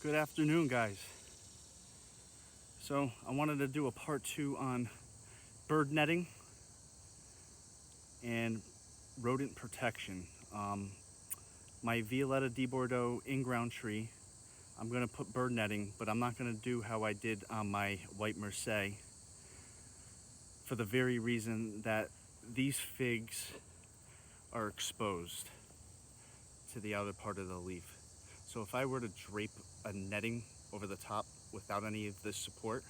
Good afternoon, guys. So I wanted to do a part 2 on bird netting and rodent protection. My Violetta di Bordeaux in-ground tree, I'm going to put bird netting, but I'm not going to do how I did on my white Marseille, for the very reason that these figs are exposed to the outer part of the leaf. So if I were to drape a netting over the top without any of this support,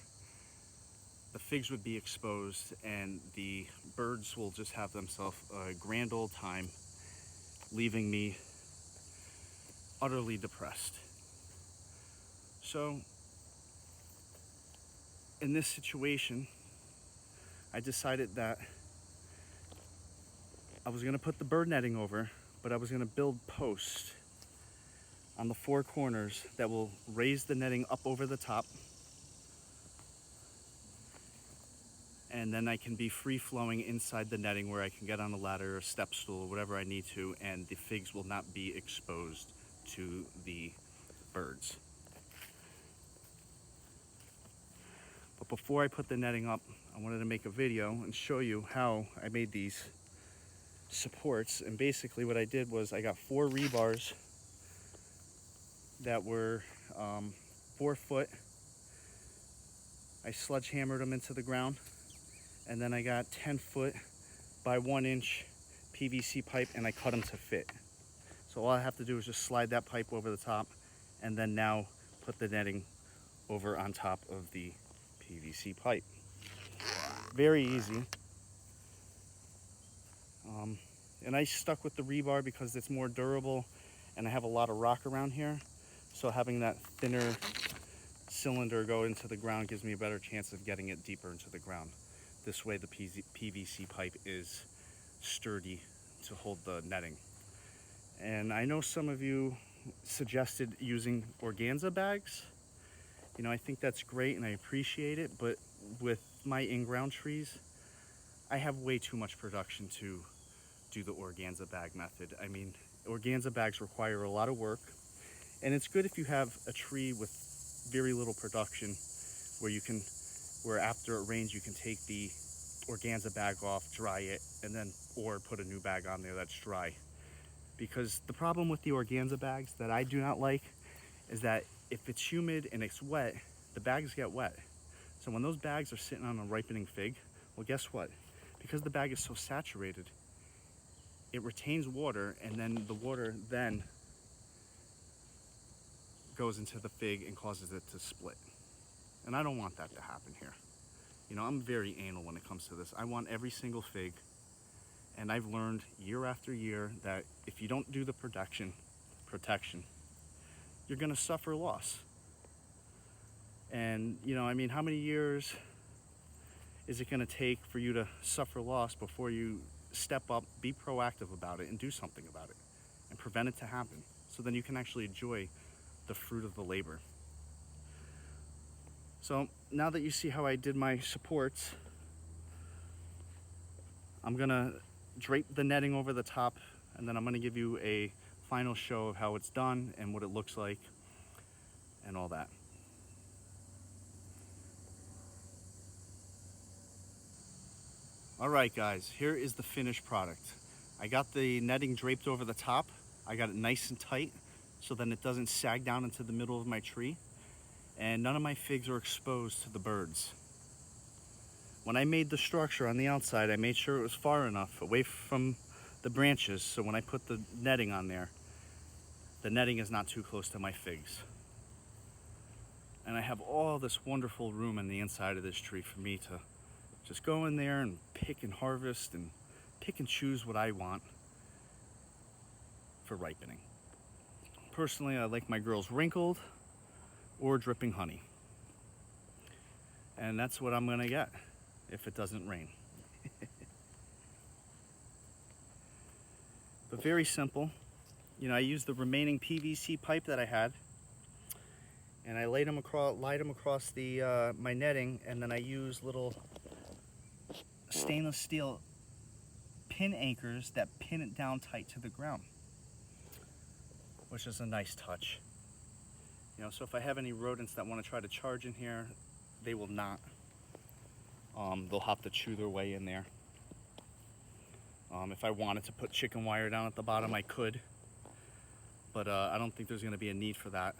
the figs would be exposed and the birds will just have themselves a grand old time, leaving me utterly depressed. So in this situation, I decided that I was going to put the bird netting over, but I was going to build posts on the four corners that will raise the netting up over the top, and then I can be free flowing inside the netting where I can get on a ladder or a step stool or whatever I need to, and the figs will not be exposed to the birds. But before I put the netting up, I wanted to make a video and show you how I made these supports. And basically what I did was I got 4 rebars that were 4 foot. I sledgehammered them into the ground, and then I got 10 foot by 1 inch PVC pipe and I cut them to fit. So all I have to do is just slide that pipe over the top and then now put the netting over on top of the PVC pipe. Very easy. And I stuck with the rebar because it's more durable and I have a lot of rock around here. So having that thinner cylinder go into the ground gives me a better chance of getting it deeper into the ground. This way the PVC pipe is sturdy to hold the netting. And I know some of you suggested using organza bags. You know, I think that's great and I appreciate it, but with my in-ground trees, I have way too much production to do the organza bag method. I mean, organza bags require a lot of work, and it's good if you have a tree with very little production where after it rains you can take the organza bag off, dry it, and then or put a new bag on there that's dry. Because the problem with the organza bags that I do not like is that if it's humid and it's wet, the bags get wet. So when those bags are sitting on a ripening fig, well, guess what? Because the bag is so saturated, it retains water, and then the water then goes into the fig and causes it to split. And I don't want that to happen here. You know, I'm very anal when it comes to this. I want every single fig, and I've learned year after year that if you don't do the protection, you're gonna suffer loss. And you know, I mean, how many years is it gonna take for you to suffer loss before you step up, be proactive about it, and do something about it and prevent it to happen, so then you can actually enjoy the fruit of the labor. So now that you see how I did my supports, I'm gonna drape the netting over the top, and then I'm gonna give you a final show of how it's done and what it looks like and all that. All right, guys, here is the finished product. I got the netting draped over the top. I got it nice and tight so then it doesn't sag down into the middle of my tree, and none of my figs are exposed to the birds. When I made the structure on the outside, I made sure it was far enough away from the branches so when I put the netting on there, the netting is not too close to my figs. And I have all this wonderful room in the inside of this tree for me to just go in there and pick and harvest and pick and choose what I want for ripening. Personally, I like my girls wrinkled or dripping honey. And that's what I'm gonna get if it doesn't rain. But very simple. You know, I used the remaining PVC pipe that I had, and I laid them across the my netting, and then I used little stainless steel pin anchors that pin it down tight to the ground, which is a nice touch. You You know, so if I have any rodents that want to try to charge in here, they will not. They'll have to chew their way in there. If I wanted to put chicken wire down at the bottom, I could. But I don't think there's going to be a need for that,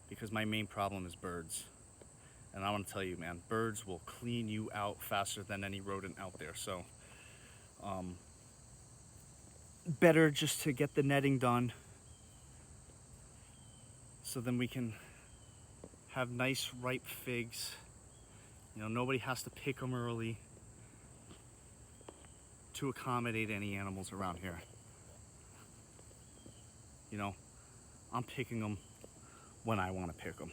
because my main problem is birds. And I want to tell you, man, birds will clean you out faster than any rodent out there. So better just to get the netting done, so then we can have nice ripe figs. You know, nobody has to pick them early to accommodate any animals around here. You know, I'm picking them when I want to pick them.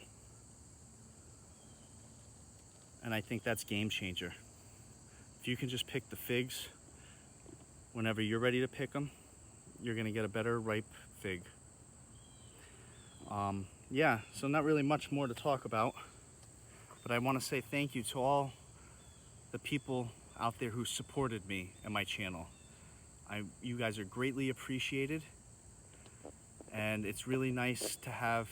And I think that's game changer. If you can just pick the figs whenever you're ready to pick them, you're gonna get a better ripe fig. Yeah, so not really much more to talk about, but I want to say thank you to all the people out there who supported me and my channel. You guys are greatly appreciated, and it's really nice to have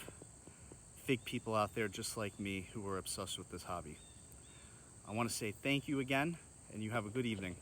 fig people out there just like me who are obsessed with this hobby. I want to say thank you again, and you have a good evening.